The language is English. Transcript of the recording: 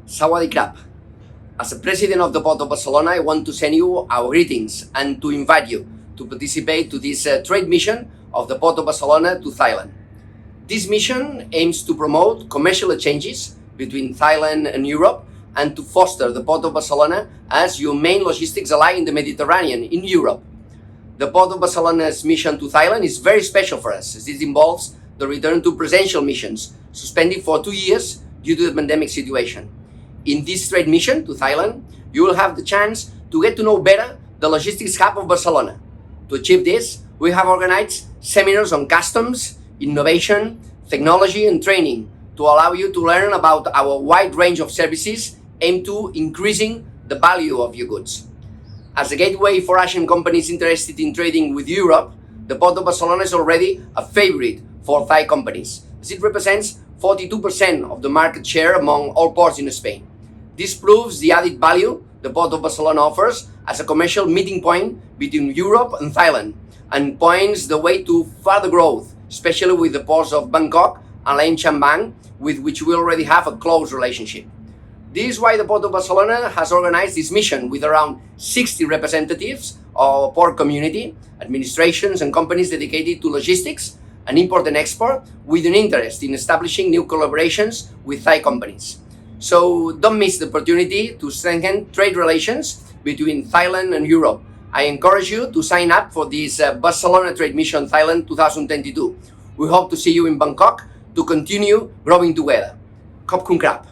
Sawadee Krap. As the president of the Port of Barcelona, I want to send you our greetings and to invite you to participate to this trade mission of the Port of Barcelona to Thailand. This mission aims to promote commercial exchanges between Thailand and Europe and to foster the Port of Barcelona as your main logistics ally in the Mediterranean in Europe. The Port of Barcelona's mission to Thailand is very special for us, as it involves the return to presencial missions, suspended for 2 years due to the pandemic situation. In this trade mission to Thailand, you will have the chance to get to know better the logistics hub of Barcelona. To achieve this, we have organized seminars on customs, innovation, technology and training to allow you to learn about our wide range of services aimed to increasing the value of your goods. As a gateway for Asian companies interested in trading with Europe, the Port of Barcelona is already a favorite for Thai companies, as it represents 42% of the market share among all ports in Spain. This proves the added value the Port of Barcelona offers as a commercial meeting point between Europe and Thailand, and points the way to further growth, especially with the ports of Bangkok and Laem Chabang, with which we already have a close relationship. This is why the Port of Barcelona has organized this mission with around 60 representatives of port community, administrations and companies dedicated to logistics and import and export, with an interest in establishing new collaborations with Thai companies. So don't miss the opportunity to strengthen trade relations between Thailand and Europe. I encourage you to sign up for this Barcelona Trade Mission Thailand 2022. We hope to see you in Bangkok to continue growing together. Khop Khun Krap.